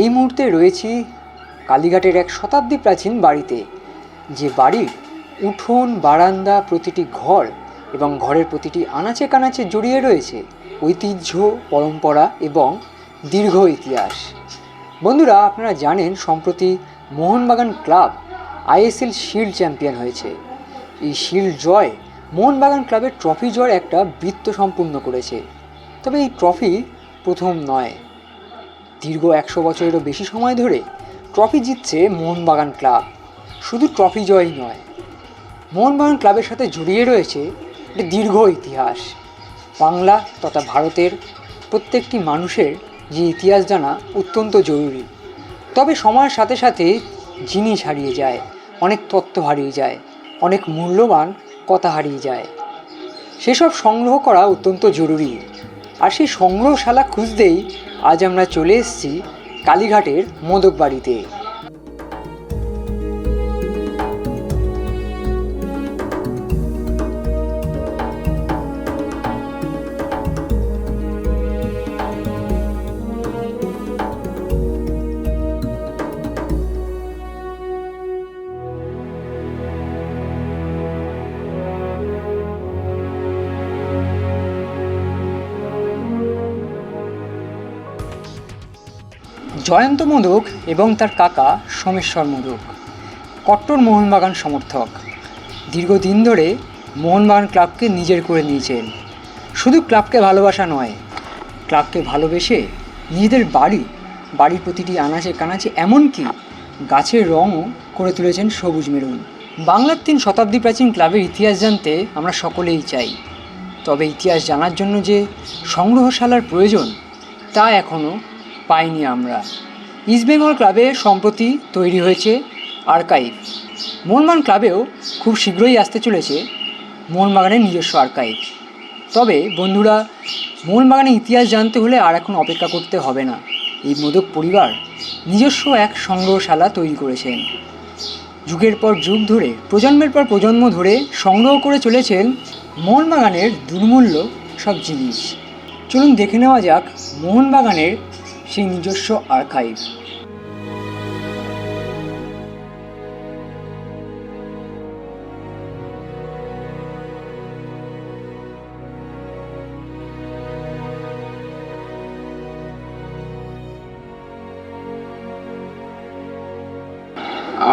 এই মুহূর্তে রয়েছি কালীঘাটের এক শতাব্দী প্রাচীন বাড়িতে, যে বাড়ির উঠোন, বারান্দা, প্রতিটি ঘর এবং ঘরের প্রতিটি আনাচে কানাচে জড়িয়ে রয়েছে ঐতিহ্য, পরম্পরা এবং দীর্ঘ ইতিহাস। বন্ধুরা, আপনারা জানেন সম্প্রতি Mohun Bagan club ISL shield champion হয়েছে। এই শিল্ড জয় মোহনবাগান ক্লাবের ট্রফি জয়ের একটা বৃত্ত সম্পূর্ণ করেছে। তবে এই ট্রফি প্রথম নয়, দীর্ঘ 100 বছরেরও বেশি সময় ধরে ট্রফি জিতছে মোহনবাগান ক্লাব। শুধু ট্রফি জয়ই নয়, মোহনবাগান ক্লাবের সাথে জড়িয়ে রয়েছে একটা দীর্ঘ ইতিহাস। বাংলা তথা ভারতের প্রত্যেকটি মানুষের যে ইতিহাস জানা অত্যন্ত জরুরি। তবে সময়ের সাথে সাথে জিনিস হারিয়ে যায়, অনেক তথ্য হারিয়ে যায়, অনেক মূল্যবান কথা হারিয়ে যায়। সেসব সংগ্রহ করা অত্যন্ত জরুরি। আর সেই সংগ্রহশালা খুঁজতেই আজ আমরা চলে এসেছি কালীঘাটের মোদক বাড়িতে। জয়ন্ত মোদক এবং তার কাকা সোমেশ্বর মোদক কট্টর মোহনবাগান সমর্থক। দীর্ঘদিন ধরে মোহনবাগান ক্লাবকে নিজের করে নিয়েছেন। শুধু ক্লাবকে ভালোবাসা নয়, ক্লাবকে ভালোবেসে নিজেদের বাড়ির প্রতিটি আনাচে কানাচে, এমনকি গাছের রঙও করে তুলেছেন সবুজ মেরুন। বাংলার 3 শতাব্দী প্রাচীন ক্লাবের ইতিহাস জানতে আমরা সকলেই চাই। তবে ইতিহাস জানার জন্য যে সংগ্রহশালার প্রয়োজন তা এখনও পাইনি আমরা। ইস্টবেঙ্গল ক্লাবে সম্প্রতি তৈরি হয়েছে আর্কাইভ। মোহনবাগান ক্লাবেও খুব শীঘ্রই আসতে চলেছে মোহনবাগানের নিজস্ব আর্কাইভ। তবে বন্ধুরা, মোহনবাগানের ইতিহাস জানতে হলে আর এখন অপেক্ষা করতে হবে না। এই মোদক পরিবার নিজস্ব এক সংগ্রহশালা তৈরি করেছেন। যুগের পর যুগ ধরে, প্রজন্মের পর প্রজন্ম ধরে সংগ্রহ করে চলেছেন মোহনবাগানের দুর্মূল্য সব জিনিস। চলুন দেখে নেওয়া যাক মোহনবাগানের সেই নিজস্ব আর্কাইভ।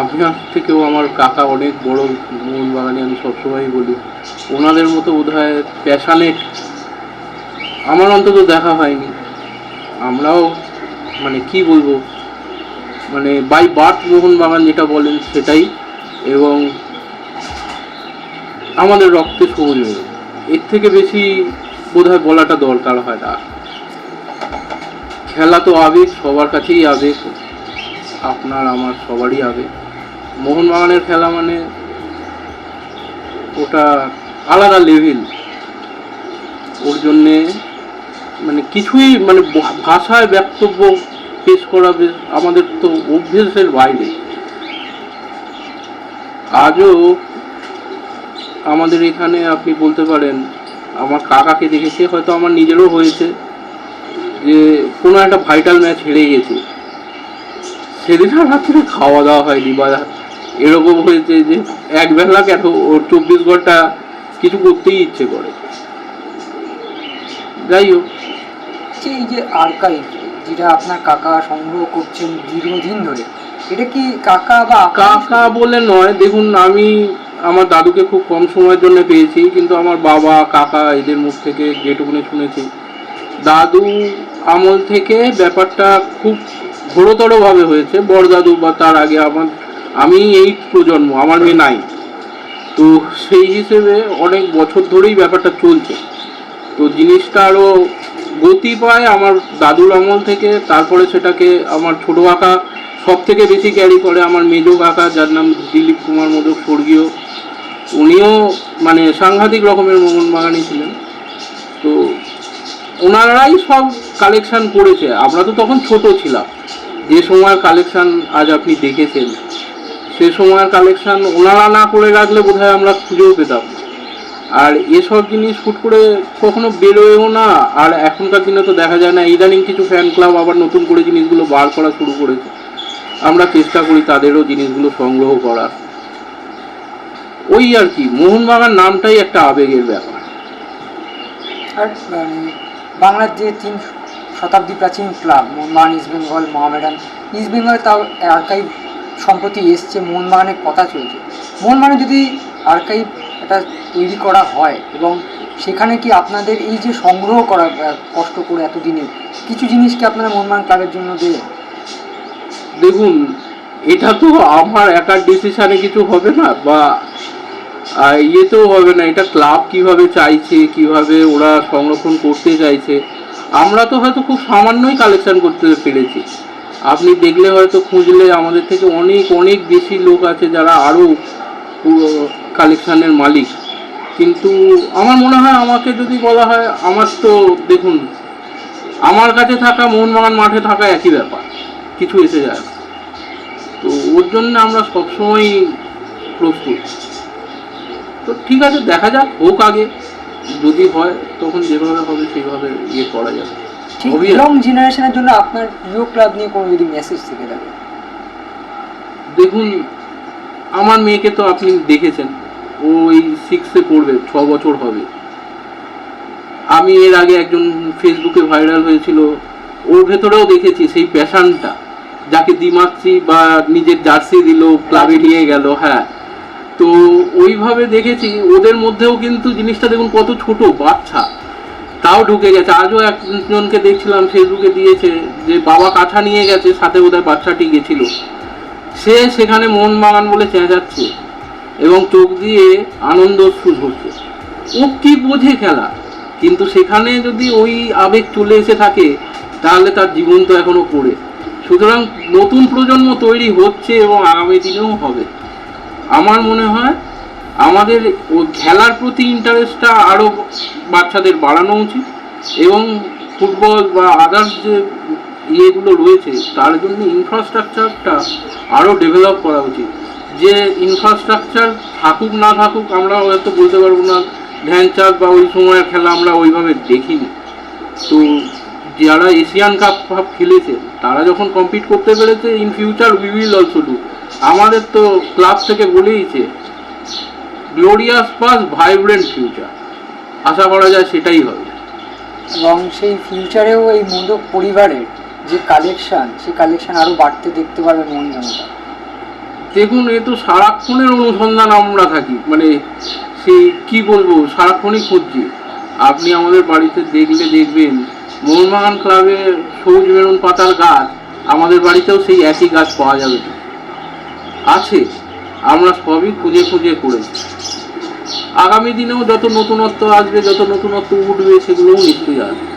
আপনার থেকেও আমার কাকা অনেক বড় মোহনবাগানে, আমি সবসময় বলি। ওনাদের মতো বোধহয় প্যাশানেট আমার অন্তত দেখা হয়নি। আমরাও মানে কি বলবো, মানে বাই বার্থ মোহনবাগান যেটা বলেন সেটাই, এবং আমাদের রক্তে সবুজ মেরুন। এর থেকে বেশি বোধহয় বলাটা দরকার হয় না। খেলা তো আবেগ, সবার কাছেই আবেগ, আপনার আমার সবারই আবেগ। মোহনবাগানের খেলা মানে ওটা আলাদা লেভেল। ওর জন্যে মানে কিছুই, মানে ভাষায় বক্তব্য পেশ করা আমাদের তো অভ্যেসের বাইরে। আজও আমাদের এখানে আপনি বলতে পারেন, আমার কাকাকে দেখেছে, হয়তো আমার নিজেরও হয়েছে, যে কোনো একটা ভাইটাল ম্যাচ হেরে গেছে, সেদিন আর রাত্রে খাওয়া দাওয়া হয়নি, বা এরকম হয়েছে যে একবেলা কেন ওর 24 ঘন্টা কিছু করতেই ইচ্ছে করে। যাই হোক, এই যে আর্কাইভ যেটা আপনার কাকা সংগ্রহ করছেন দীর্ঘদিন ধরে, এটা কি কাকা বা কাকা বলে নয়, দেখুন আমি আমার দাদুকে খুব কম সময়ের জন্য পেয়েছি, কিন্তু আমার বাবা, কাকা এদের মুখ থেকে যেটুকুনি শুনেছি, দাদু আমল থেকে ব্যাপারটা খুব ঘোরতরভাবে হয়েছে। বড়দাদু বা তার আগে আমি এই প্রজন্ম, আমার মেয়ে নাই, তো সেই হিসেবে অনেক বছর ধরেই ব্যাপারটা চলছে। তো জিনিসটা আরও গতি পায় আমার দাদুর আমল থেকে। তারপরে সেটাকে আমার ছোটো কাকা সব থেকে বেশি ক্যারি করে, আমার মেজো কাকা যার নাম দিলীপ কুমার মোদক স্বর্গীয়, উনিও মানে সাংঘাতিক রকমের মোহনবাগানি ছিলেন। তো ওনারাই সব কালেকশান করেছে। আমরা তো তখন ছোট ছিলাম, যে সময়ের কালেকশান আজ আপনি দেখেছেন, সে সময়ের কালেকশান ওনারা না করে রাখলে বোধহয় আমরা খুঁজেও পেতাম। আর এসব জিনিস হুট করে কখনো বেরোয়ও না। আর এখনকার দিনে তো দেখা যায় না, ইদানিং কিছু ফ্যান ক্লাব আবার নতুন করে জিনিসগুলো বার করা শুরু করেছে। আমরা চেষ্টা করি তাদেরও জিনিসগুলো সংগ্রহ করার। ওই আর কি, মোহনবাগান নামটাই একটা আবেগের ব্যাপার। আর বাংলার যে 3 শতাব্দী প্রাচীন ক্লাব মোহনবাগান, ইস্টবেঙ্গল, মোহামেডান, ইস্টবেঙ্গল তাও আর্কাইভ সম্প্রতি এসছে, মোহনবাগানের কথা চলছে। মোহনবাগানে যদি আর্কাইভ এটা তৈরি করা হয় এবং সেখানে কি আপনাদের এই যে সংগ্রহ করা কষ্ট করে এতদিনে কিছু জিনিস কি আপনারা মোহনবাগান ক্লাবের জন্য দেবেন? দেখুন, এটা তো আমার একার ডিসিশনে কিছু হবে না, বা ইয়েতেও হবে না। এটা ক্লাব কিভাবে চাইছে, কিভাবে ওরা সংরক্ষণ করতে চাইছে। আমরা তো হয়তো খুব সামান্যই কালেকশন করতে পেরেছি। আপনি দেখলে হয়তো খুঁজলে আমাদের থেকে অনেক অনেক বেশি লোক আছে যারা আরও কালেকশানের মালিক। কিন্তু আমার মনে হয়, আমাকে যদি বলা হয়, আমার তো দেখুন, আমার কাছে থাকা মোহনবাগান মাঠে থাকা একই ব্যাপার, কিছু এসে যায় না। তো ওর জন্য আমরা সবসময় প্রস্তুত। তো ঠিক আছে, দেখা যাক, হোক আগে, যদি হয় তখন যেভাবে হবে সেইভাবে ইয়ে করা যাবে। ঠিক ইয়ং জেনারেশনের জন্য আপনার প্রিয় ক্লাব নিয়ে কোনো যদি মেসেজ থেকে থাকে? দেখুন, আমার মেয়েকে তো আপনি দেখেছেন, ও ওই 6-এ পড়বে, 6 বছর হবে। আমি এর আগে একজন ফেসবুকে ভাইরাল হয়েছিল, ওর ভেতরেও দেখেছি সেই প্যাশানটা, যাকে দিমাচ্ছি বা নিজের জার্সি দিল, ক্লাবে নিয়ে গেল। হ্যাঁ, তো ওইভাবে দেখেছি ওদের মধ্যেও কিন্তু জিনিসটা দেখুন কত ছোট বাচ্চা, তাও ঢুকে গেছে। আজও একজনকে দেখছিলাম ফেসবুকে দিয়েছে যে বাবা কাঁথা নিয়ে গেছে, সাথে বোধহয় বাচ্চাটি গেছিল, সে সেখানে মোহনবাগান বলে চেঁচাচ্ছে এবং চোখ দিয়ে আনন্দ ঝরছে। ও কি বোঝে খেলা, কিন্তু সেখানে যদি ওই আবেগ চলে এসে থাকে তাহলে তার জীবন তো এখনো পড়ে। সুতরাং নতুন প্রজন্ম তৈরি হচ্ছে এবং আগামী দিনেও হবে। আমার মনে হয় আমাদের ওই খেলার প্রতি ইন্টারেস্টটা আরও বাচ্চাদের বাড়ানো উচিত, এবং ফুটবল বা আদার্স যে ইয়েগুলো রয়েছে তার জন্য ইনফ্রাস্ট্রাকচারটা আরও ডেভেলপ করা উচিত। যে ইনফ্রাস্ট্রাকচার থাকুক না থাকুক আমরা হয়তো বলতে পারবো না, ধ্যানচাঁদ বা ওই সময়ের খেলা আমরা ওইভাবে দেখিনি। তো যারা এশিয়ান কাপ খেলেছে তারা যখন কম্পিট করতে পেরেছে, in future we will also do. আমাদের তো ক্লাব থেকে বলেইছে গ্লোরিয়াস পাস্ট, ভাইব্রেন্ট ফিউচার। আশা করা যায় সেটাই হবে। এবং সেই ফিউচারেও এই মোদক পরিবারের যে কালেকশন, সেই কালেকশন আরও বাড়তে দেখতে পারবে মোহনবাগানটা। দেখুন, এ তো সারাক্ষণের অনুসন্ধান আমরা থাকি, মানে সে কি বলবো, সারাক্ষণই খুঁজছি। আপনি আমাদের বাড়িতে দেখলে দেখবেন মোহনবাগান ক্লাবের সবুজ মেরুন পাতার গাছ আমাদের বাড়িতেও সেই একই গাছ পাওয়া যাবে আছে। আমরা সবই খুঁজে খুঁজে করেছি। আগামী দিনেও যত নতুনত্ব আসবে, যত নতুনত্ব উঠবে, সেগুলোও নিশ্চয়ই আসবে।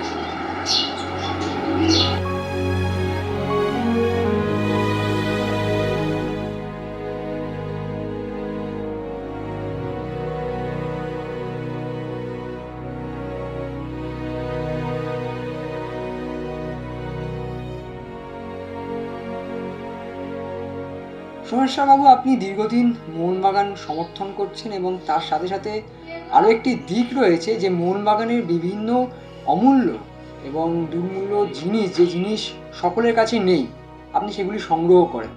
সোমেশ্বরবাবু, আপনি দীর্ঘদিন মোহনবাগান সমর্থন করছেন এবং তার সাথে সাথে আরও একটি দিক রয়েছে যে মোহনবাগানের বিভিন্ন অমূল্য এবং দুর্মূল্য জিনিস, যে জিনিস সকলের কাছে নেই, আপনি সেগুলি সংগ্রহ করেন।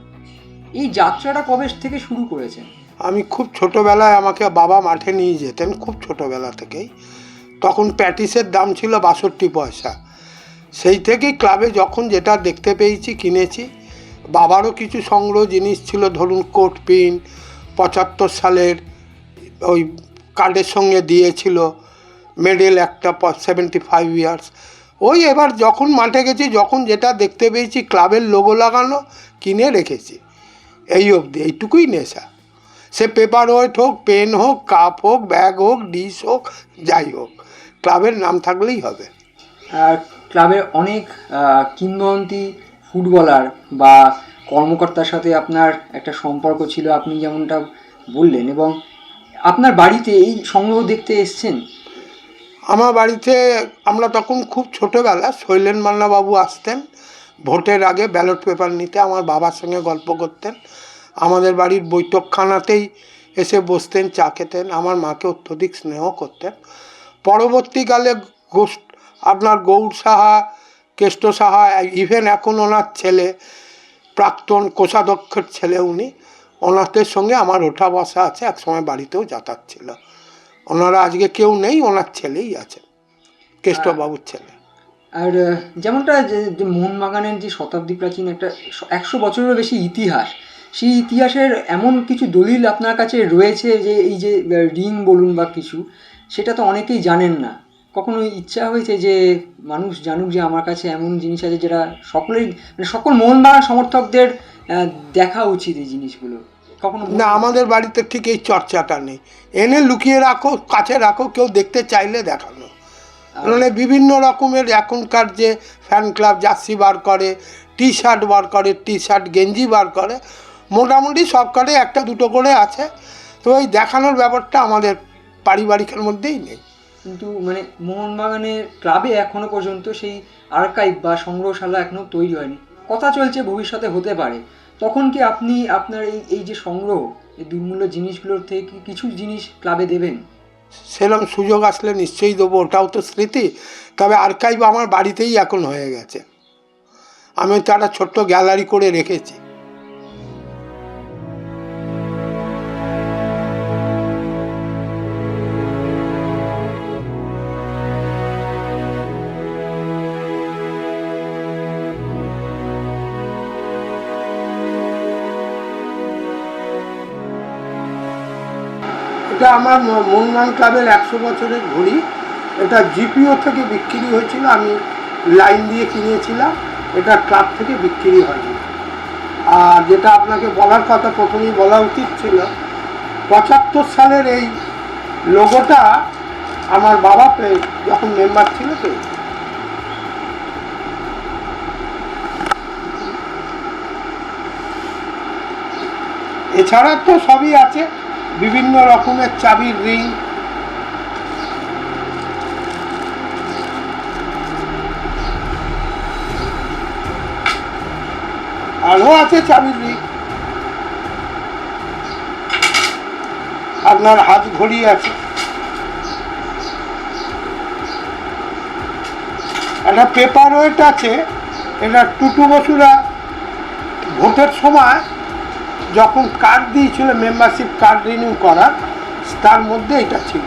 এই যাত্রাটা কবে থেকে শুরু করেছেন? আমি খুব ছোটোবেলায় আমাকে বাবা মাঠে নিয়ে যেতেন, খুব ছোটোবেলা থেকেই। তখন প্যাটিসের দাম ছিল 62 পয়সা। সেই থেকেই ক্লাবে যখন যেটা দেখতে পেয়েছি কিনেছি। বাবারও কিছু সংগ্রহ জিনিস ছিল, ধরুন কোট পিন 75 সালের ওই কার্ডের সঙ্গে দিয়েছিল, মেডেল একটা 75 ইয়ার্স। ওই এবার যখন মাঠে গেছি, যখন যেটা দেখতে পেয়েছি ক্লাবের লোগো লাগানো, কিনে রেখেছি। এই অবধি এইটুকুই নেশা। সে পেপার ওয়েট হোক, পেন হোক, কাপ হোক, ব্যাগ হোক, ডিশ হোক, যাই হোক, ক্লাবের নাম থাকলেই হবে। আর ক্লাবের অনেক কিংবদন্তি ফুটবলার বা কর্মকর্তার সাথে আপনার একটা সম্পর্ক ছিল, আপনি যেমনটা বললেন, এবং আপনার বাড়িতে এই সংগ্রহ দেখতে এসছেন। আমার বাড়িতে আমরা তখন খুব ছোটোবেলা, শৈলেন মান্নাবাবু আসতেন ভোটের আগে ব্যালট পেপার নিতে, আমার বাবার সঙ্গে গল্প করতেন। আমাদের বাড়ির বৈঠকখানাতেই এসে বসতেন, চা খেতেন, আমার মাকে অত্যধিক স্নেহ করতেন। পরবর্তীকালে আপনার গৌর সাহা, কেষ্ট সাহা, ইভেন এখন ওনার ছেলে, প্রাক্তন কোষাধ্যক্ষের ছেলে উনি, ওনাদের সঙ্গে আমার ওঠা বসা আছে, একসময় বাড়িতেও যাতায়াত ছিল। ওনারা আজকে কেউ নেই, ওনার ছেলেই আছে, কেষ্টবাবুর ছেলে। আর যেমনটা যে মোহনবাগানের যে শতাব্দী প্রাচীন একটা 100 বছরেরও বেশি ইতিহাস, সেই ইতিহাসের এমন কিছু দলিল আপনার কাছে রয়েছে যে এই যে রিং বলুন বা কিছু, সেটা তো অনেকেই জানেন না। কখনো ইচ্ছা হয়েছে যে মানুষ জানুক যে আমার কাছে এমন জিনিস আছে যেটা সকলেই, মানে সকল মোহনবাগান সমর্থকদের দেখা উচিত এই জিনিসগুলো? কখনো না, আমাদের বাড়িতে ঠিক এই চর্চাটা নেই। এনে লুকিয়ে রাখো, কাছে রাখো, কেউ দেখতে চাইলে দেখানো। মানে বিভিন্ন রকমের এখনকার যে ফ্যান ক্লাব জার্সি বার করে, টি শার্ট বার করে, টি শার্ট গেঞ্জি বার করে, মোটামুটি সব কাটে একটা দুটো করে আছে। তো এই দেখানোর ব্যাপারটা আমাদের পারিবারিকের মধ্যেই নেই। কিন্তু মানে মোহনবাগানের ক্লাবে এখনো পর্যন্ত সেই আর্কাইভ বা সংগ্রহশালা এখনো তৈরি হয়নি। কথা চলছে ভবিষ্যতে হতে পারে। তখন কি আপনি আপনার এই যে সংগ্রহ, এই দুর্মূল্য জিনিসগুলোর থেকে কিছু জিনিস ক্লাবে দেবেন? সেরকম সুযোগ আসলে নিশ্চয়ই দেবো, ওটাও তো স্মৃতি। তবে আর্কাইভ আমার বাড়িতেই এখন হয়ে গেছে, আমি তো একটা ছোট্ট গ্যালারি করে রেখেছি। এটা আমার মোহনবাগান ক্লাবের 100 বছরের ঘড়ি। এটা জিপিও থেকে বিক্রি হয়েছিল, আমি লাইন দিয়ে কিনেছিলাম, এটা ক্লাব থেকে বিক্রি হয়নি। আর যেটা আপনাকে বলার কথা, প্রথমেই বলা উচিত ছিল, 75 সালের এই লোগোটা আমার বাবা যখন মেম্বার ছিল তো। এছাড়া তো সবই আছে, বিভিন্ন রকমের চাবির রিং, আরও আছে চাবির রিং, আপনার হাত ঘড়ি আছে, একটা পেপার ওয়েট আছে। এটা টুটু বসুরা ভোটের সময় যখন কার্ড দিয়েছিল, মেম্বারশিপ কার্ড রিনিউ করার, তার মধ্যে এটা ছিল।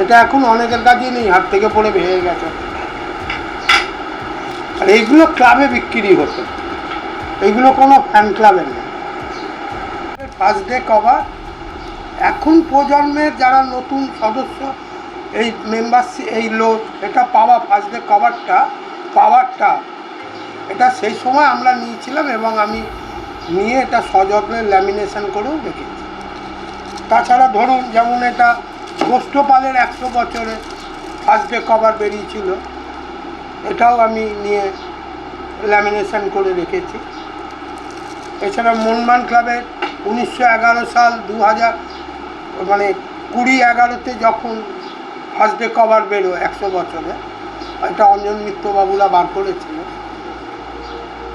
এটা এখন অনেকের কাছেই নেই, হাত থেকে পড়ে ভেঙে গেছে। আর এইগুলো ক্লাবে বিক্রি হতো, এইগুলো কোনো ফ্যান ক্লাবের নেই। ফার্স্ট ডে কভার, এখন প্রজন্মের যারা নতুন সদস্য, এই মেম্বারশিপ, এই লোক, এটা পাওয়া ফার্স্ট ডে পাওয়ারটা এটা সেই সময় আমরা নিয়েছিলাম, এবং আমি নিয়ে এটা সযত্নে ল্যামিনেশন করেও রেখেছি। তাছাড়া ধরুন, যেমন এটা গোষ্ঠপালের 100 বছরে ফার্স্ট ডে কভার বেরিয়েছিল, এটাও আমি নিয়ে ল্যামিনেশন করে রেখেছি। এছাড়া মোহনবাগান ক্লাবের 1911 সাল 2000 মানে 2011-তে যখন ফার্স্ট ডে কভার বেরো 100 বছরে, এটা অঞ্জন মিত্রবাবুরা বার করেছিল,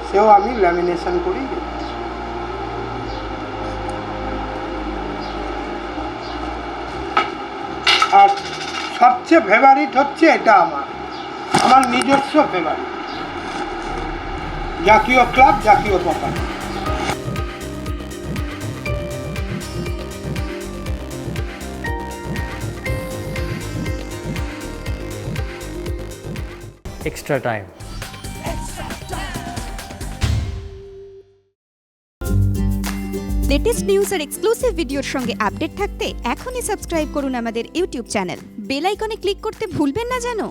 সেও আমি ল্যামিনেশন করেই রেখেছি। আর সবচেয়ে ফেভারিট হচ্ছে এটা, আমার নিজস্ব ফেভারিট, জাতীয় ক্লাব, জাতীয় পতাকা। extra time. লেটেস্ট নিউজ আর এক্সক্লুসিভ ভিডিওর সঙ্গে আপডেট থাকতে এখনই সাবস্ক্রাইব করুন আমাদের ইউটিউব চ্যানেল। বেল আইকনে ক্লিক করতে ভুলবেন না যেন।